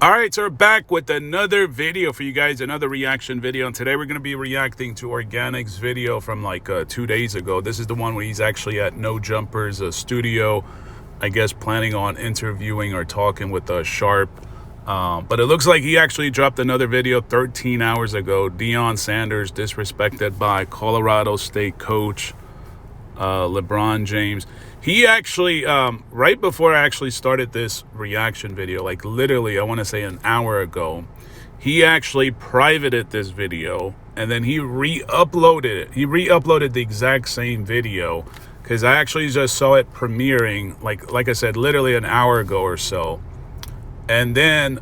All right, so we're back with another video for you guys, another reaction video. And today we're going to be reacting to Organik's video from like 2 days ago. This is the one where he's actually at No Jumper's studio, I guess planning on interviewing or talking with Sharp. But it looks like he actually dropped another video 13 hours ago. Deion Sanders disrespected by Colorado State coach LeBron James. He actually, right before I actually started this reaction video, like literally, I want to say an hour ago, he actually privated this video and then he re-uploaded it. He re-uploaded the exact same video because I actually just saw it premiering, like I said, literally an hour ago or so. And then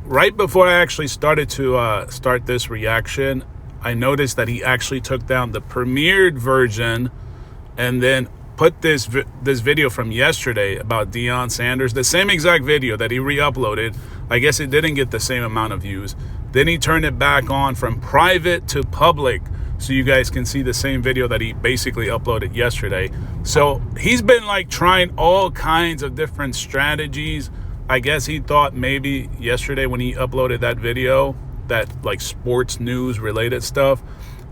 right before I actually started to start this reaction, I noticed that he actually took down the premiered version and then put this video from yesterday about Deion Sanders, the same exact video that he re-uploaded. I guess it didn't get the same amount of views. Then he turned it back on from private to public so you guys can see the same video that he basically uploaded yesterday. So he's been like trying all kinds of different strategies. I guess he thought maybe yesterday when he uploaded that video, that like sports news related stuff,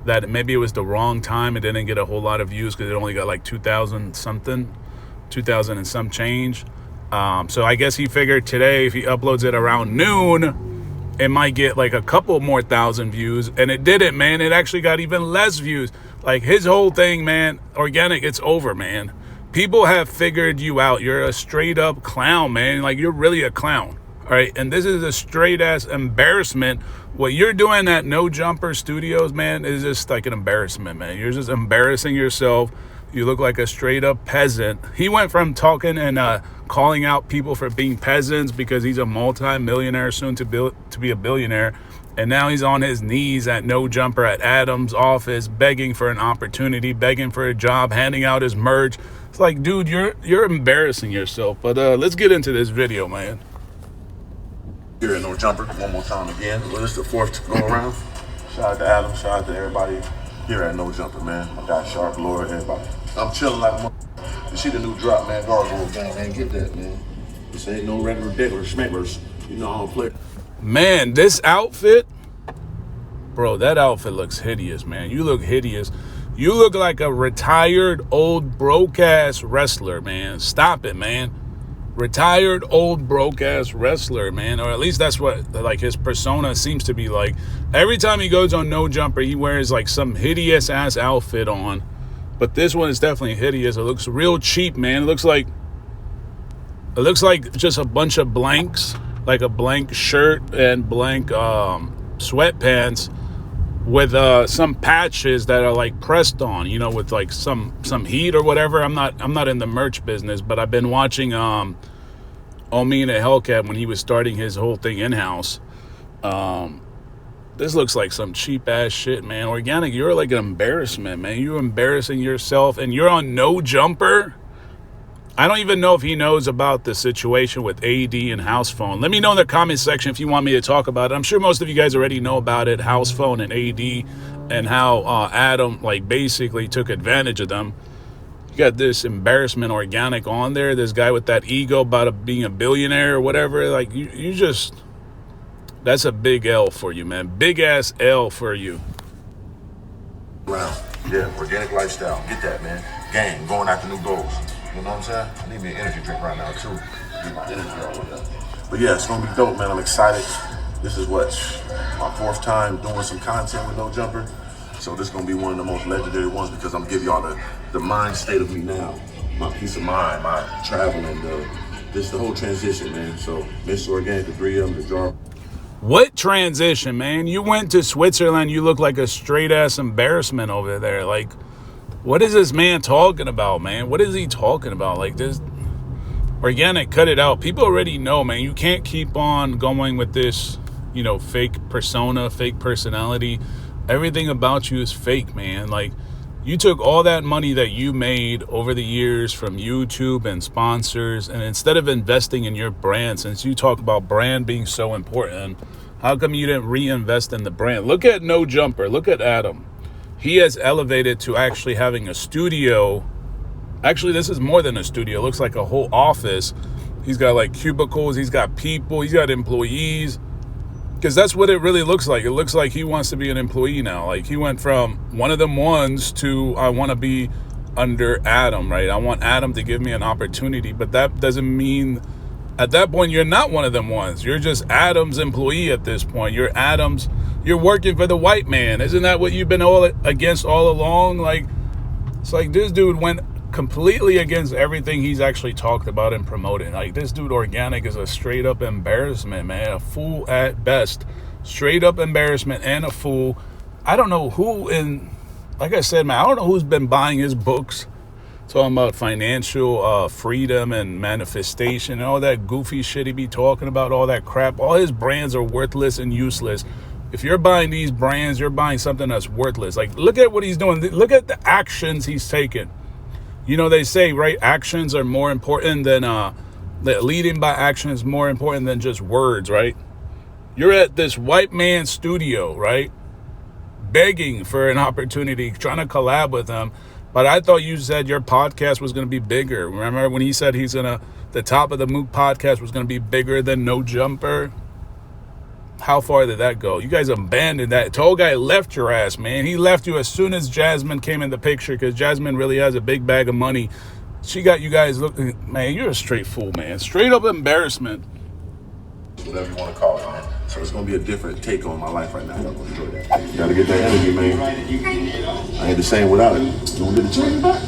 that maybe it was the wrong time. It didn't get a whole lot of views because it only got like 2,000 something, 2,000 and some change. So I guess he figured today, if he uploads it around noon, it might get like a couple more thousand views. And it didn't, man. It actually got even less views. Like his whole thing, man, Organik, it's over, man. People have figured you out. You're a straight up clown, man. Like you're really a clown. All right, and this is a straight-ass embarrassment. What you're doing at No Jumper Studios, man, is just like an embarrassment, man. You're just embarrassing yourself. You look like a straight-up peasant. He went from talking and calling out people for being peasants because he's a multi-millionaire, soon to be a billionaire, and now he's on his knees at No Jumper at Adam's office, begging for an opportunity, begging for a job, handing out his merch. It's like, dude, you're embarrassing yourself. But let's get into this video, man. Here at No Jumper, one more time again. Well, this is the fourth go around. Shout out to Adam, shout out to everybody here at No Jumper, man. My guy Sharp, Laura, everybody. I'm chilling like a You see the new drop, man. Gargoyle gang, man. Get that, man. This ain't no regular diggler schmeckers. You know how to play. Man, this outfit, bro, that outfit looks hideous, man. You look hideous. You look like a retired old broke-ass wrestler, man. Stop it, man. Retired old broke-ass wrestler, man. Or at least that's what like his persona seems to be like. Every time he goes on No Jumper, he wears like some hideous ass outfit on. But this one is definitely hideous. It looks real cheap, man. It looks like just a bunch of blanks, like a blank shirt and blank sweatpants with some patches that are like pressed on, you know, with like some heat or whatever. I'm not in the merch business, but I've been watching Omi and a Hellcat when he was starting his whole thing in-house. This looks like some cheap ass shit, man. Organik, you're like an embarrassment, man. You're embarrassing yourself and you're on No Jumper. I don't even know if he knows about the situation with AD and house phone. Let me know in the comment section if you want me to talk about it. I'm sure most of you guys already know about it, house phone and AD, and how Adam like basically took advantage of them. You got this embarrassment Organik on there. This guy with that ego about being a billionaire or whatever. Like you just, that's a big L for you, man. Big ass L for you. Wow. Yeah, Organik lifestyle. Get that, man. Gang, going after new goals. You know what I'm saying? I need me an energy drink right now, too. Get my energy all the way up. But yeah, it's going to be dope, man. I'm excited. This is what, my fourth time doing some content with No Jumper. So this is going to be one of the most legendary ones because I'm going to give y'all the mind state of me now. My peace of mind, my traveling, the whole transition, man. So Mr. Organik, the three of them, the jar. What transition, man? You went to Switzerland. You look like a straight-ass embarrassment over there. Like, what is this man talking about, man? What is he talking about? Like this, Organik, cut it out. People already know, man. You can't keep on going with this, you know, fake persona, fake personality. Everything about you is fake, man. Like, you took all that money that you made over the years from YouTube and sponsors, and instead of investing in your brand, since you talk about brand being so important, how come you didn't reinvest in the brand? Look at No Jumper. Look at Adam. He has elevated to actually having a studio. Actually, this is more than a studio. It looks like a whole office. He's got like cubicles. He's got people. He's got employees. Because that's what it really looks like. It looks like he wants to be an employee now. Like he went from one of them ones to I want to be under Adam, right? I want Adam to give me an opportunity. But that doesn't mean at that point you're not one of them ones. You're just Adam's employee at this point. You're working for the white man. Isn't that what you've been all against all along? Like, it's like this dude went completely against everything he's actually talked about and promoted. Like this dude Organik is a straight up embarrassment, man. A fool at best. Straight up embarrassment and a fool. I don't know who like I said, man, I don't know who's been buying his books talking about financial freedom and manifestation and all that goofy shit he be talking about, all that crap. All his brands are worthless and useless. If you're buying these brands, you're buying something that's worthless. Like, look at what he's doing. Look at the actions he's taken. You know, they say, right, actions are more important than, leading by action is more important than just words, right? You're at this white man's studio, right? Begging for an opportunity, trying to collab with him. But I thought you said your podcast was going to be bigger. Remember when he said the top of the Mook podcast was going to be bigger than No Jumper? How far did that go? You guys abandoned that. Tall guy left your ass, man. He left you as soon as Jasmine came in the picture because Jasmine really has a big bag of money. She got you guys looking. Man, you're a straight fool, man. Straight up embarrassment. Whatever you want to call it, man. So it's going to be a different take on my life right now. Y'all going to enjoy that. You got to get that energy, man. I ain't the same without it. You want to get the change back?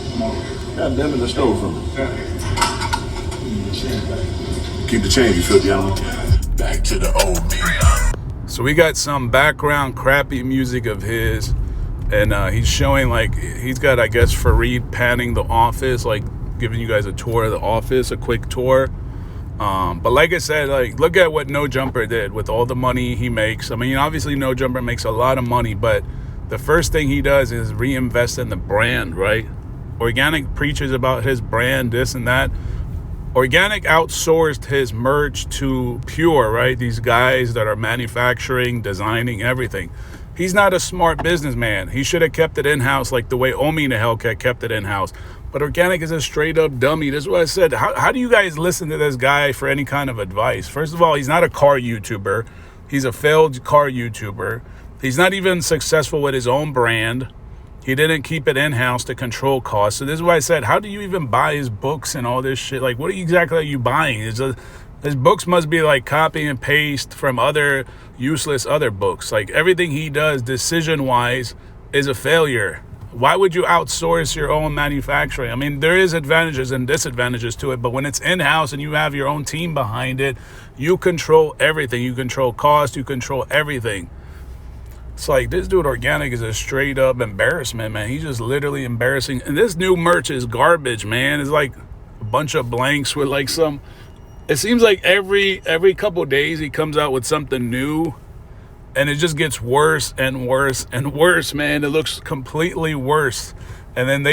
God damn it, the stove from me. Keep the change, you filthy animal. Back to the old me. So we got some background crappy music of his, and he's showing, like, he's got, I guess, Fareed panning the office, like giving you guys a tour of the office, a quick tour. But like I said, like, look at what No Jumper did with all the money he makes. I mean, obviously No Jumper makes a lot of money, but the first thing he does is reinvest in the brand, right? Organik preaches about his brand, this and that. Organik outsourced his merch to Pure, right? These guys that are manufacturing, designing, everything. He's not a smart businessman. He should have kept it in-house like the way Omi the Hellcat kept it in-house. But Organik is a straight-up dummy. That's what I said. How do you guys listen to this guy for any kind of advice? First of all, he's not a car YouTuber. He's a failed car YouTuber. He's not even successful with his own brand. He didn't keep it in-house to control costs. So this is why I said, how do you even buy his books and all this shit? Like, what exactly are you buying? His books must be like copy and paste from other useless other books. Like, everything he does decision-wise is a failure. Why would you outsource your own manufacturing? I mean, there is advantages and disadvantages to it, but when it's in-house and you have your own team behind it, you control everything. You control cost. You control everything. It's like, this dude Organik is a straight up embarrassment, man. He's just literally embarrassing. And this new merch is garbage, man. It's like a bunch of blanks with like some, it seems like every couple days he comes out with something new, and it just gets worse and worse and worse, man. It looks completely worse. And then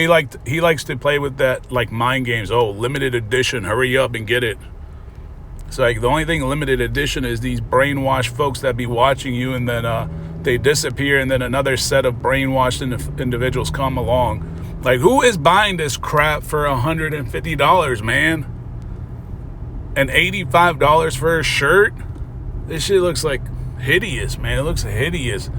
he likes to play with that, like, mind games. Oh, limited edition, hurry up and get it. It's like, the only thing limited edition is these brainwashed folks that be watching you, and then they disappear, and then another set of brainwashed individuals come along. Like, who is buying this crap for $150, man? And $85 for a shirt? This shit looks like hideous, man. It looks hideous.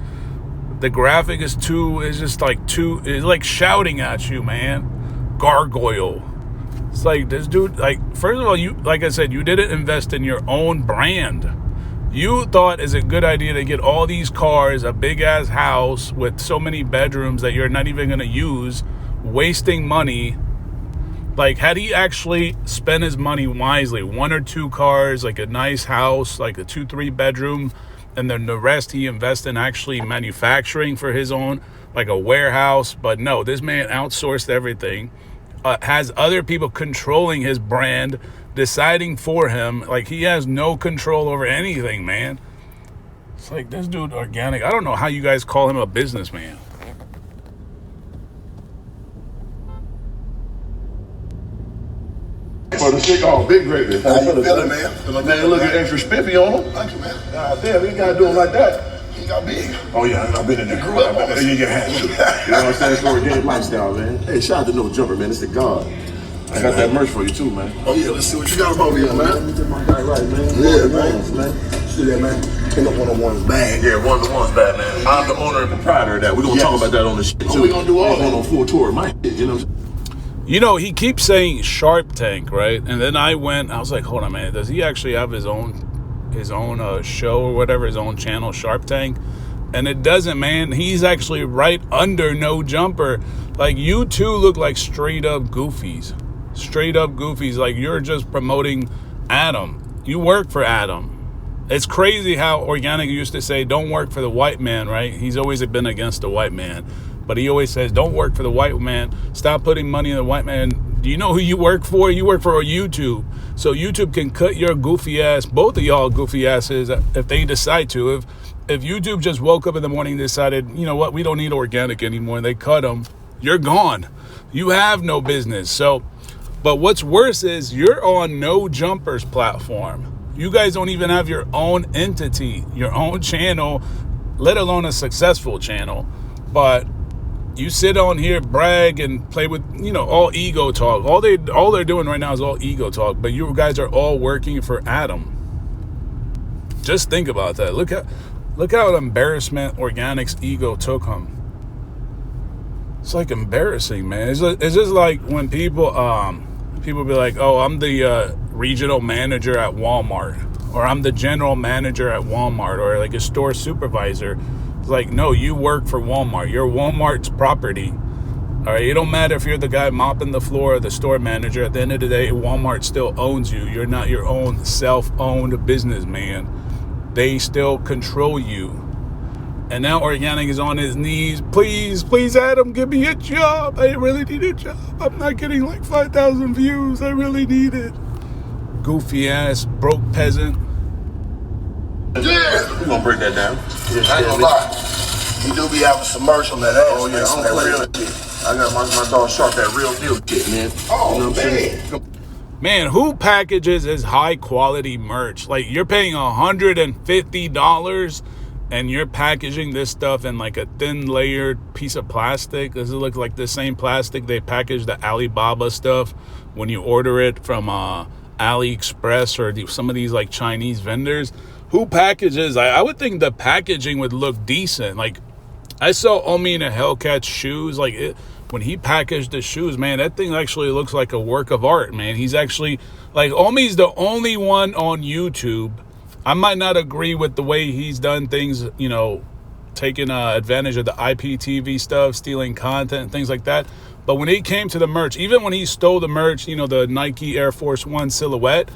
The graphic is it's like shouting at you, man. Gargoyle. It's like, this dude, like, first of all, you, like I said, you didn't invest in your own brand. You thought it's a good idea to get all these cars, a big ass house with so many bedrooms that you're not even going to use, wasting money. Like, had he actually spent his money wisely, 1 or 2 cars, like a nice house, like a 2-3 bedroom, and then the rest he invests in actually manufacturing for his own, like a warehouse. But no, this man outsourced everything, has other people controlling his brand, deciding for him. Like, he has no control over anything, man. It's like, this dude Organik, I don't know how you guys call him a businessman. For the sick, oh, big gravy. How you feeling, man? Man, you looking extra spiffy on him. Thank you, man. God damn, you gotta do him like that. He got big. Oh yeah, I've been in there. Grew up on us. You had to. You know what I'm saying? It's for a game lifestyle, man. Hey, shout out to No Jumper, man. It's the God. I got that merch for you too, man. Oh yeah, let's see what you got over here, man. Let me get my guy right, man. Yeah, man. See that, man? Came up one-on-one's bag. Yeah, one-on-one's bad, man. I'm the owner and proprietor of that. We're gonna talk about that on the shit too. Oh, we gonna do all that. On full tour, my shit, you know. You know, he keeps saying Shark Tank, right? And then I was like, hold on, man, does he actually have his own show or whatever, his own channel, Shark Tank? And it doesn't, man. He's actually right under No Jumper. Like, you two look like straight up goofies. Straight up goofies. Like, you're just promoting Adam. You work for Adam. It's crazy how Organik used to say, don't work for the white man, right? He's always been against the white man. But he always says, don't work for the white man. Stop putting money in the white man. Do you know who you work for? You work for YouTube. So YouTube can cut your goofy ass, both of y'all goofy asses, if they decide to. If YouTube just woke up in the morning and decided, you know what, we don't need Organik anymore, and they cut them, you're gone. You have no business. So, but what's worse is you're on No Jumper's platform. You guys don't even have your own entity, your own channel, let alone a successful channel. But you sit on here, brag, and play with, you know, all ego talk. All they're doing right now is all ego talk. But you guys are all working for Adam. Just think about that. Look how embarrassment Organik's ego took him. It's like embarrassing, man. It's just like when people be like, oh, I'm the regional manager at Walmart, or I'm the general manager at Walmart, or like a store supervisor. It's like, no, you work for Walmart. You're Walmart's property. All right, it don't matter if you're the guy mopping the floor or the store manager. At the end of the day, Walmart still owns you. You're not your own self-owned businessman. They still control you. And now Organik is on his knees. Please, Adam, give me a job. I really need a job. I'm not getting like 5,000 views. I really need it. Goofy ass, broke peasant. Yeah. We're gonna break that down. I ain't gonna lie. You do be having some merch on that ass. Oh, yeah, on that that real shit. I got my dog Shark, that real deal shit, man. Oh, you know what I'm man. saying? Man, who packages his high quality merch? Like, you're paying $150 and you're packaging this stuff in like a thin layered piece of plastic. Does it look like the same plastic they package the Alibaba stuff when you order it from AliExpress or some of these like Chinese vendors? Who packages? I would think the packaging would look decent. Like, I saw Omi in a Hellcat shoes. Like, when he packaged the shoes, man, that thing actually looks like a work of art, man. He's actually, like, Omi's the only one on YouTube. I might not agree with the way he's done things, you know, taking advantage of the IPTV stuff, stealing content, things like that. But when he came to the merch, even when he stole the merch, you know, the Nike Air Force One silhouette,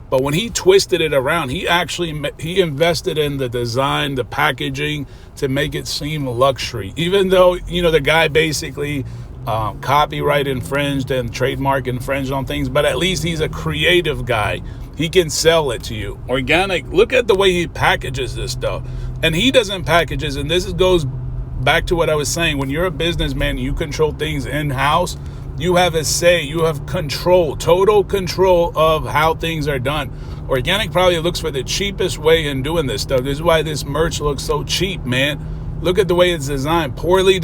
but when he twisted it around, he invested in the design, the packaging to make it seem luxury. Even though, you know, the guy basically copyright infringed and trademark infringed on things, but at least he's a creative guy. He can sell it to you. Organik, look at the way he packages this stuff. And he doesn't package it, and this goes back to what I was saying. When you're a businessman, you control things in-house. You have a say, you have control, total control of how things are done. Organik probably looks for the cheapest way in doing this stuff. This is why this merch looks so cheap, man. Look at the way it's designed, poorly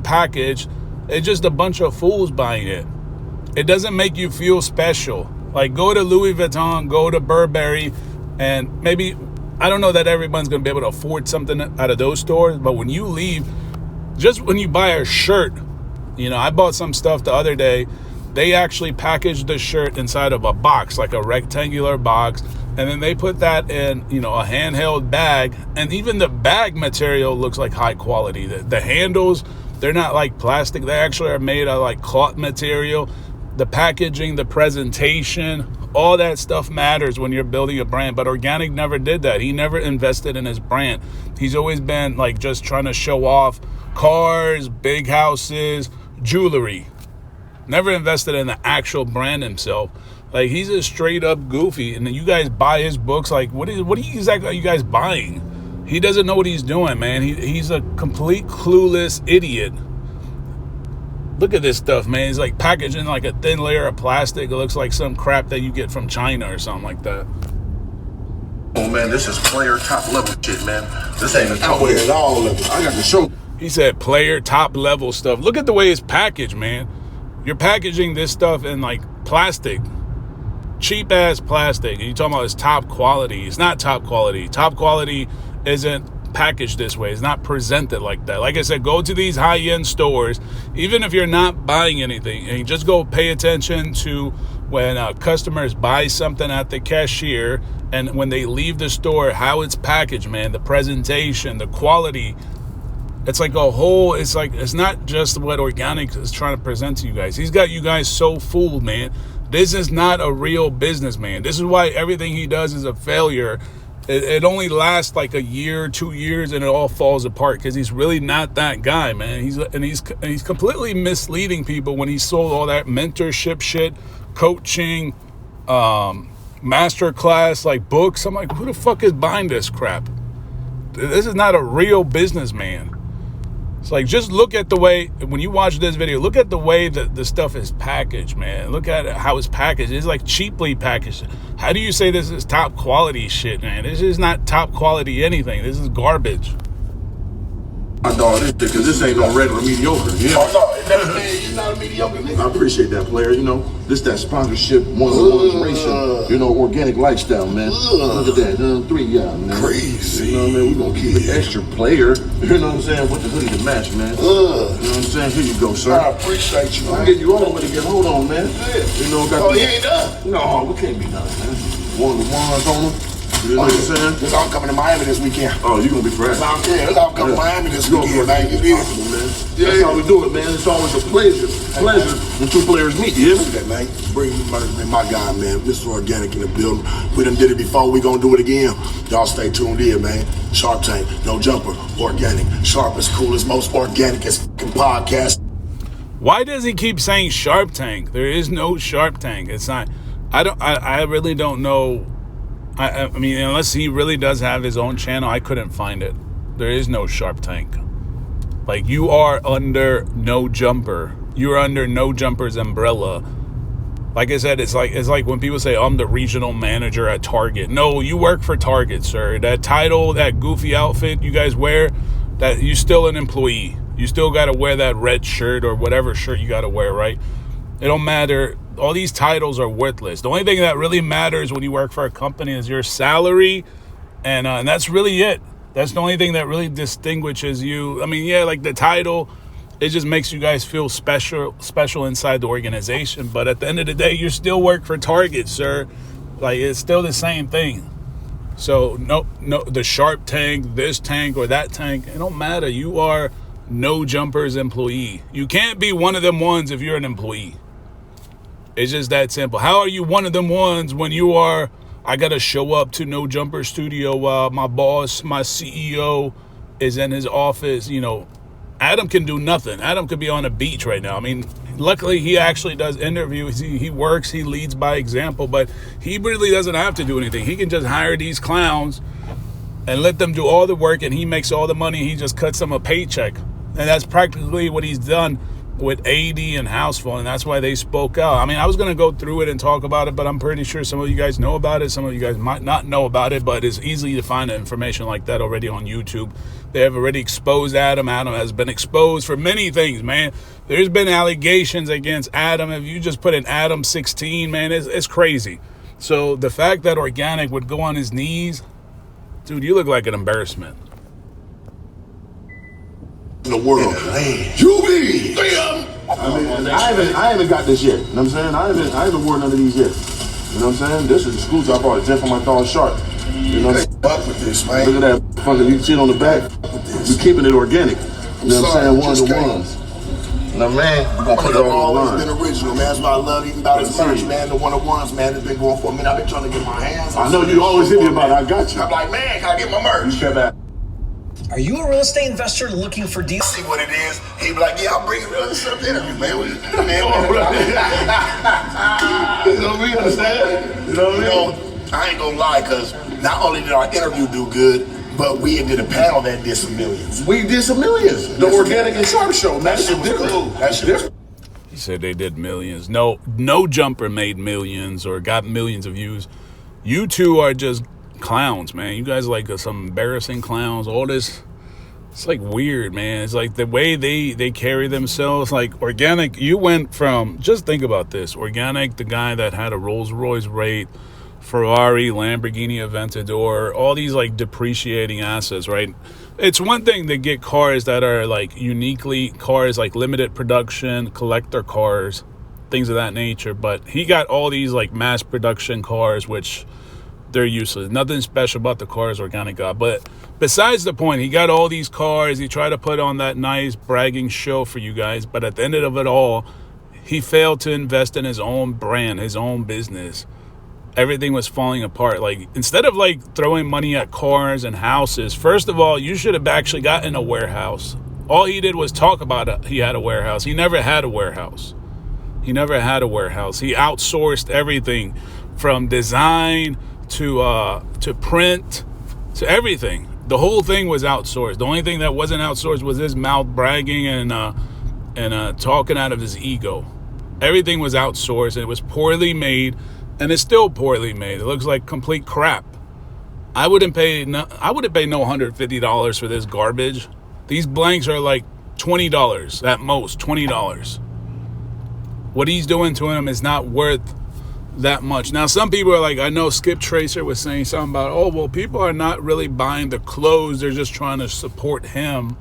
packaged. It's just a bunch of fools buying it. It doesn't make you feel special. Like, go to Louis Vuitton, go to Burberry, and maybe, I don't know that everyone's going to be able to afford something out of those stores, but when you leave, just when you buy a shirt, you know, I bought some stuff the other day. They actually packaged the shirt inside of a box, like a rectangular box, and then they put that in, you know, a handheld bag, and even the bag material looks like high quality. The handles, they're not like plastic. They actually are made of like cloth material. The packaging, the presentation, all that stuff matters when you're building a brand. But Organik never did that. He never invested in his brand. He's always been like just trying to show off cars, big houses, jewelry. Never invested in the actual brand himself. Like, he's a straight up goofy. And then you guys buy his books. Like, what exactly are you guys buying? He doesn't know what he's doing, man. He's a complete clueless idiot. Look at this stuff, man. It's like packaging like a thin layer of plastic. It looks like some crap that you get from China or something like that. Oh man, this is player top level shit, man. This ain't a I wear it all levels. I got the show. He said player top level stuff. Look at the way it's packaged, man. You're packaging this stuff in like plastic, cheap ass plastic, and you're talking about it's top quality. It's not top quality. Top quality isn't packaged this way. It's not presented like that. Like I said, go to these high-end stores, even if you're not buying anything, and just go pay attention to when customers buy something at the cashier, and when they leave the store, how it's packaged, man, the presentation, the quality. It's like a whole, it's like, it's not just what Organik is trying to present to you guys. He's got you guys so fooled, man. This is not a real business, man. This is why everything he does is a failure. It only lasts like a year, 2 years, and it all falls apart because he's really not that guy, man. He's completely misleading people when he sold all that mentorship shit, coaching, masterclass, like books. I'm like, who the fuck is buying this crap? This is not a real businessman. It's like, just look at the way, when you watch this video, look at the way that the stuff is packaged, man. Look at how it's packaged. It's like cheaply packaged. How do you say this is top quality shit, man? This is not top quality anything. This is garbage. My dog, because this ain't no regular mediocre. Yeah. Oh, no, you're not a mediocre nigga. I appreciate that, player. You know, this that sponsorship, one-on-one ratio. You know, organic lifestyle, man. Look at that, 3 y'all, man. Crazy. You know what I mean? We gonna keep it extra, player. You know what I'm saying? With the hoodie to match, man. You know what I'm saying? Here you go, sir. I appreciate you, I'll man. get you all the way again. Hold on, man. You know, got He ain't done. No, we can't be done, man. One of the ones on them. You know what I'm saying? This all coming to Miami this weekend. Oh, you gonna be fresh. This all coming to Miami this weekend, man. You did. That's how we do it, man. It's always a pleasure when two players meet. You hear me? That, man. Bring my guy, man. Mr. Organic in the building. We done did it before. We gonna do it again. Y'all stay tuned in, man. Sharp Tank, no jumper, organic, sharpest, coolest, most organicest podcast. Why does he keep saying Sharp Tank? There is no Sharp Tank. It's not. I really don't know. I mean, unless he really does have his own channel, I couldn't find it. There is no Sharp Tank. Like, you are under No Jumper. You're under No Jumper's umbrella. Like I said, it's like when people say, I'm the regional manager at Target. No, you work for Target, sir. That title, that goofy outfit you guys wear, that you're still an employee. You still got to wear that red shirt or whatever shirt you got to wear, right? It don't matter. All these titles are worthless. The only thing that really matters when you work for a company is your salary, and that's really it. That's the only thing that really distinguishes you. I mean, yeah, like the title, it just makes you guys feel special inside the organization. But at the end of the day, you still work for Target, sir. Like, it's still the same thing. So no, the Sharp Tank, this tank or that tank, it don't matter. You are No Jumper's employee. You can't be one of them ones if you're an employee. It's just that simple. How are you one of them ones when you are, I got to show up to No Jumper Studio while my boss, my CEO is in his office? You know, Adam can do nothing. Adam could be on a beach right now. I mean, luckily he actually does interviews. He works, he leads by example, but he really doesn't have to do anything. He can just hire these clowns and let them do all the work, and he makes all the money. He just cuts them a paycheck. And that's practically what he's done with AD and Houseful, and that's why they spoke out. I mean, I was going to go through it and talk about it, but I'm pretty sure some of you guys know about it. Some of you guys might not know about it, but it's easy to find information like that already on YouTube. They have already exposed Adam. Adam has been exposed for many things, man. There's been allegations against Adam. If you just put in Adam16, man, it's crazy. So the fact that Organik would go on his knees, dude, you look like an embarrassment. In the world. You be. I mean, I haven't got this yet. You know what I'm saying? I haven't worn none of these yet. You know what I'm saying? This is exclusive. I bought it 10 for my dog Sharp. You know what I'm saying? Fuck with this, man. Look at that fucking, you see it on the back? We're keeping it organic. You know what I'm saying? One of the ones. No, man, we're gonna put it on the always line. been original, man. That's what I love even about his merch, man. The one-on-ones, man, that's been going for a minute. I've been trying to get my hands on. I know you always hit me about it. I got you. I'm like, man, can I get my merch? You step back. Are you a real estate investor looking for deals? See what it is. He be like, yeah, I'll bring it real stuff to interview, man. You know what I mean? Understand? You know what I mean? I ain't gonna lie, because not only did our interview do good, but we did a panel that did some millions. We did some millions. The Organic and Sharp show, man. That shit was cool. That shit was cool. He said they did millions. No Jumper made millions or got millions of views. You two are just clowns, man. You guys like some embarrassing clowns. All this It's like weird, man. It's like the way they carry themselves. Like Organik, you went from, just think about this. Organik, the guy that had a Rolls Royce rate, Ferrari, Lamborghini Aventador, all these like depreciating assets, right? It's one thing to get cars that are like uniquely cars, like limited production, collector cars, things of that nature. But he got all these like mass production cars, which they're useless. Nothing special about the cars Organik got. But besides the point, he got all these cars. He tried to put on that nice bragging show for you guys. But at the end of it all, he failed to invest in his own brand, his own business. Everything was falling apart. Like, instead of like throwing money at cars and houses, first of all, you should have actually gotten a warehouse. All he did was talk about it. He had a warehouse. He never had a warehouse. He outsourced everything from design to print to everything. The whole thing was outsourced. The only thing that wasn't outsourced was his mouth bragging and talking out of his ego. Everything was outsourced, and it was poorly made. And it's still poorly made. It looks like complete crap. I wouldn't pay no $150 for this garbage. These blanks are like $20 at most, $20. What he's doing to him is not worth that much. Now, some people are like, I know Skip Tracer was saying something about, oh, well, people are not really buying the clothes. They're just trying to support him.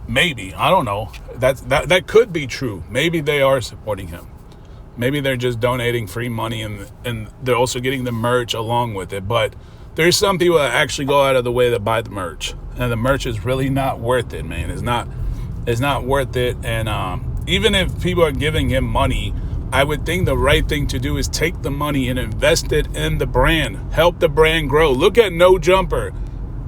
Maybe. I don't know. That could be true. Maybe they are supporting him. Maybe they're just donating free money and they're also getting the merch along with it. But there's some people that actually go out of the way to buy the merch. And the merch is really not worth it, man. It's not worth it. And even if people are giving him money, I would think the right thing to do is take the money and invest it in the brand. Help the brand grow. Look at No Jumper.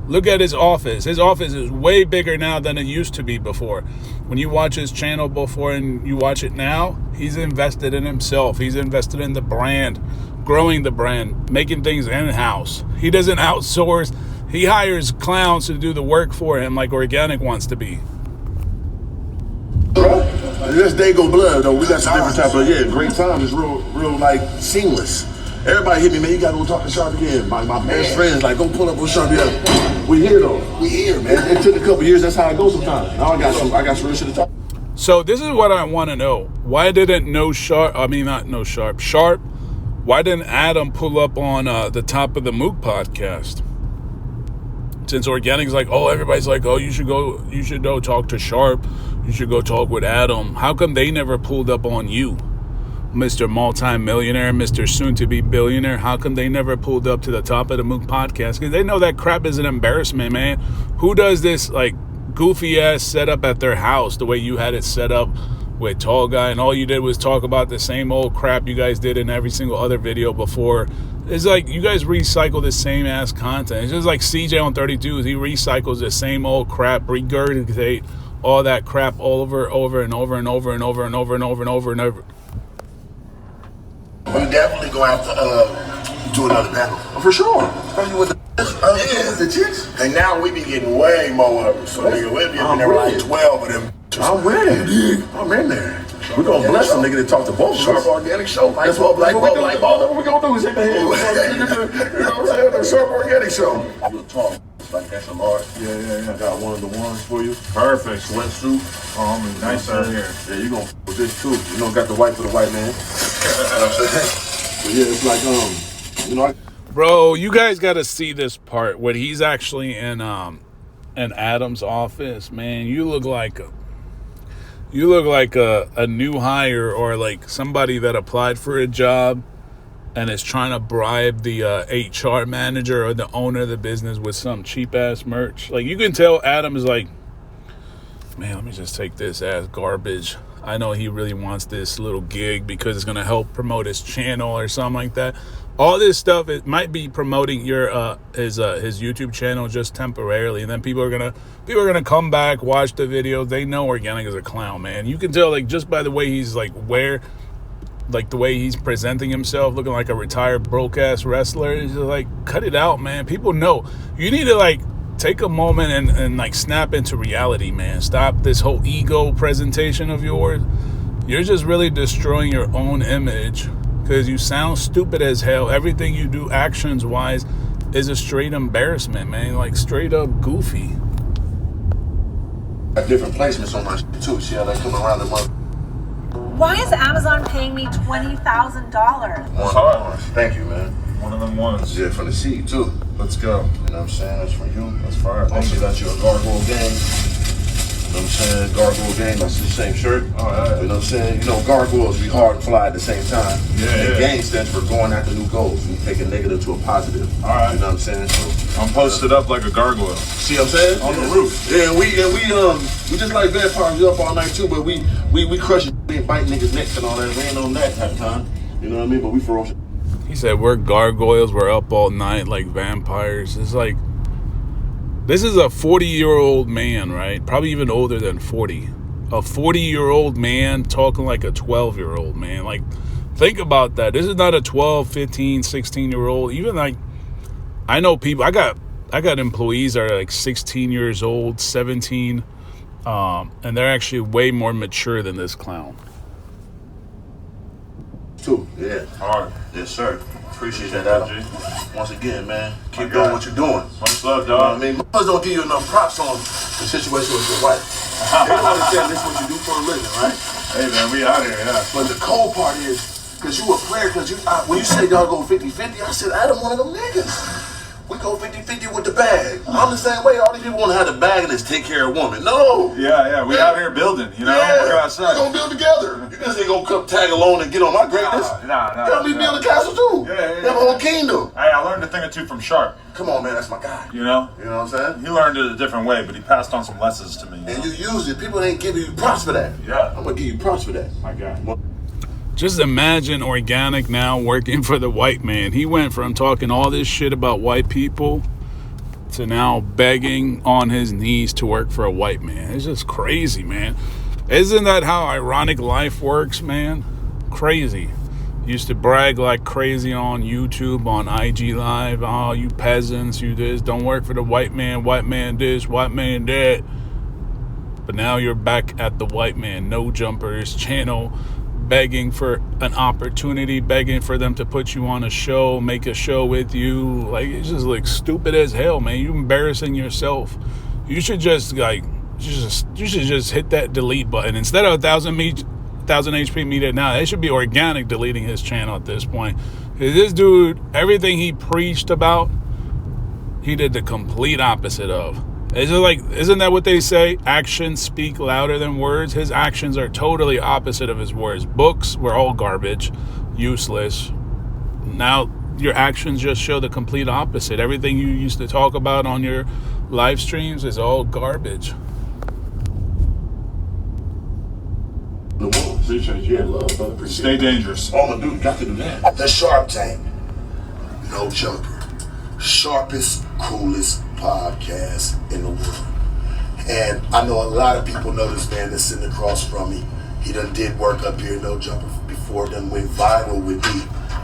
Look at his office. His office is way bigger now than it used to be before. When you watch his channel before and you watch it now, he's invested in himself. He's invested in the brand, growing the brand, making things in-house. He doesn't outsource. He hires clowns to do the work for him like Organik wants to be. Bro, this Dago blood though. We got some different type of great time. It's real like seamless. Everybody hit me, man. You gotta go talk to Sharp again. My best friends like, go pull up with Sharp. Yeah, we here though. We here, man. It took a couple years. That's how it goes sometimes. Now I got some real shit to talk. So this is what I want to know. Why didn't Sharp? Why didn't Adam pull up on the Top of the Mook podcast? Since Organik's like, oh, everybody's like, oh, you should go talk to Sharp. You should go talk with Adam. How come they never pulled up on you, Mr. Multi-millionaire, Mr. Soon-to-be billionaire? How come they never pulled up to the Top of the Mook podcast? Because they know that crap is an embarrassment, man. Who does this like goofy-ass setup at their house the way you had it set up with Tall Guy, and all you did was talk about the same old crap you guys did in every single other video before? It's like you guys recycle the same ass content. It's just like CJ on 32s. He recycles the same old crap, regurgitate all that crap over and over and over and over and over and over and over and over and over. We definitely gonna have to do another battle. For sure. Especially with the chicks. And now we be getting way more of them. So nigga, we'll be up in there like 12 of them. I'm ready. I'm in there. We're gonna bless them nigga to talk to both of Sharp us. Organic show. That's what we're gonna do is hit the head. You know what I'm saying? The Sharp Organic show. We'll talk like SMR. Yeah. Got one of the ones for you. Perfect. Sweatsuit. Oh, I'm nice out here. Yeah, you gonna with this too. You know, got the white for the white man. You know what I'm saying? But yeah, it's like you know. Bro, you guys got to see this part when he's actually in Adam's office. Man, you look like a new hire, or like somebody that applied for a job and is trying to bribe the HR manager or the owner of the business with some cheap ass merch. Like, you can tell Adam is like, man, let me just take this ass garbage. I know he really wants this little gig because it's gonna help promote his channel or something like that. All this stuff, it might be promoting your his YouTube channel just temporarily, and then people are gonna come back, watch the video. They know Organik is a clown, man. You can tell, like, just by the way he's like the way he's presenting himself, looking like a retired broke ass wrestler. It's just like, cut it out, man. People know. You need to like take a moment and like snap into reality, man. Stop this whole ego presentation of yours. You're just really destroying your own image because you sound stupid as hell. Everything you do actions wise is a straight embarrassment, man. Like, straight up goofy. Got different placements on my shit too. See how they come around the month. Why is Amazon paying me $20,000? Thank you, man. One of them ones. Yeah, for the seed too. Let's go. You know what I'm saying? That's for you. That's fire. Also got you a gargoyle game. You know what I'm saying? Gargoyle game. That's the same shirt. Oh, yeah. You know what I'm saying? You know, gargoyles be hard and fly at the same time. Yeah, and yeah. game stands for going after new goals. You take a negative to a positive. All right. You know what I'm saying? So I'm posted up like a gargoyle. see what I'm saying? On the roof. Yeah, we just like vampires. We up all night too, but we crush it. We ain't bite niggas' necks and all that. We ain't on that type of time. You know what I mean? But we ferocious. He said, we're gargoyles, we're up all night like vampires. It's like, this is a 40-year-old man, right? Probably even older than 40. A 40-year-old man talking like a 12-year-old man. Like, think about that. This is not a 12, 15, 16-year-old. Even like, I know people, I got employees that are like 16 years old, 17, and they're actually way more mature than this clown. Too. Yeah. Hard. Yes, sir. Appreciate that, Adam. Once again, man, keep doing what you're doing. Much love, You know what I dog. mean? Mothers don't give you enough props on the situation with your wife. They don't understand this is what you do for a living, right? Hey, man, we out here, yeah. But the cold part is, because you a player, because when you said y'all go 50-50, I said, Adam, one of them niggas. We go 50-50 with the bag. I'm the same way. All these people want to have the bag and just take care of women. No. Yeah, we out here building, you know? Yeah. We're outside. We're going to build together. You just ain't going to come tag along and get on my greatness. Nah. Help me build a castle too. Yeah. Have a whole kingdom. Hey, I learned a thing or two from Sharp, Come on, man. That's my guy. you know? You know what I'm saying? He learned it a different way, but he passed on some lessons to me. You And know? you use it. People ain't giving you props for that. Yeah. I'm going to give you props for that. My guy. Just imagine Organic now working for the white man. He went from talking all this shit about white people to now begging on his knees to work for a white man. It's just crazy, man. Isn't that how ironic life works, man? Crazy. Used to brag like crazy on YouTube, on IG Live. Oh, you peasants, you this. Don't work for the white man this, white man that. But now you're back at the white man, No Jumpers channel, begging for an opportunity, begging for them to put you on a show, make a show with you. Like, it's just like stupid as hell, man. You embarrassing yourself. You should just like, you should just hit that delete button instead of 1000 HP Media. Now it should be Organic deleting his channel at this point. This dude, everything he preached about, he did the complete opposite of. Isn't that what they say? Actions speak louder than words. His actions are totally opposite of his words. Books were all garbage, useless. Now your actions just show the complete opposite. Everything you used to talk about on your live streams is all garbage. Appreciate you. Love, brother. Appreciate Stay dangerous. All I'm gonna do, got to do that. The Sharp Tank. No Jumper. Sharpest, coolest podcast in the world. And I know a lot of people know this man that's sitting across from me. He done did work up here, No Jumper, before, done went viral with me.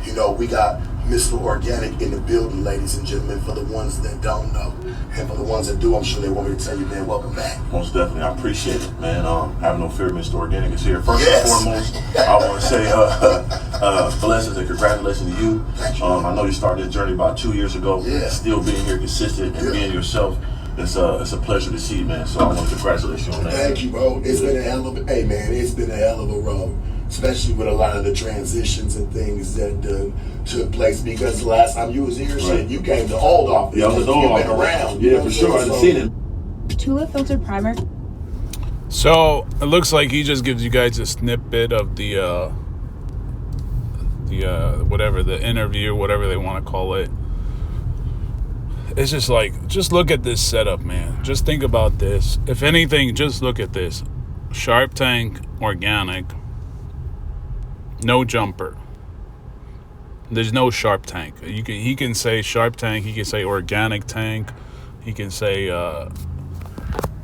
You know, we got Mr. Organic in the building, ladies and gentlemen, for the ones that don't know. And for the ones that do, I'm sure they want me to tell you, man, welcome back. Most definitely, I appreciate it, man. Have no fear, Mr. Organic is here. First Yes. and foremost, I want to say blessings and congratulations to you. Thank you. I know you started this journey about 2 years ago. Yeah. Still being here consistent and Yeah. being yourself. It's a pleasure to see, man. So I want to congratulate you on that. Thank you, bro. It's been a hell of a, hey man, it's been a hell of a road, especially with a lot of the transitions and things that took place. Because the last time you was here, shit, you came to old office. Yeah, I was You've old been office. around. Yeah, for sure. I've seen it. Tula filtered primer. So it looks like he just gives you guys a snippet of the whatever, the interview, whatever they want to call it. It's just like, just look at this setup, man. Just think about this. If anything, just look at this. Sharp Tank, Organic, No Jumper. There's no Sharp Tank. He can say Sharp Tank. He can say Organic Tank. He can say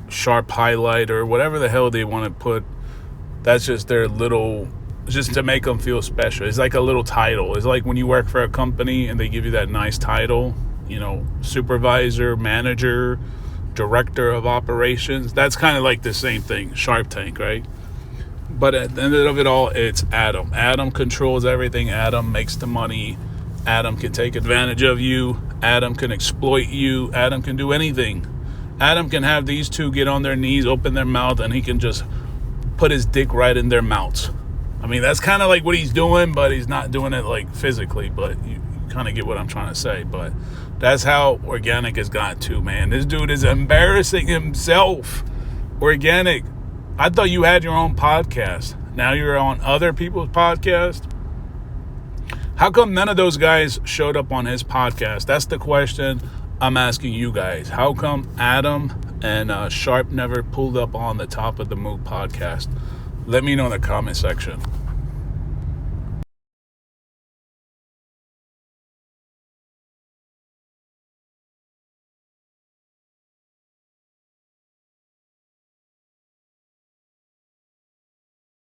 Sharp Highlight or whatever the hell they want to put. That's just their little, just to make them feel special. It's like a little title. It's like when you work for a company and they give you that nice title, you know, supervisor, manager, director of operations. That's kind of like the same thing, Sharp Tank, right? But at the end of it all, it's Adam. Adam controls everything. Adam makes the money. Adam can take advantage of you. Adam can exploit you. Adam can do anything. Adam can have these two get on their knees, open their mouth, and he can just put his dick right in their mouths. I mean, that's kind of like what he's doing, but he's not doing it like physically, but you kind of get what I'm trying to say. But that's how Organik has got to, man. This dude is embarrassing himself. Organik, I thought you had your own podcast. Now you're on other people's podcast. How come none of those guys showed up on his podcast? That's the question I'm asking you guys. How come Adam and Sharp never pulled up on the Top of the Mook podcast? Let me know in the comment section.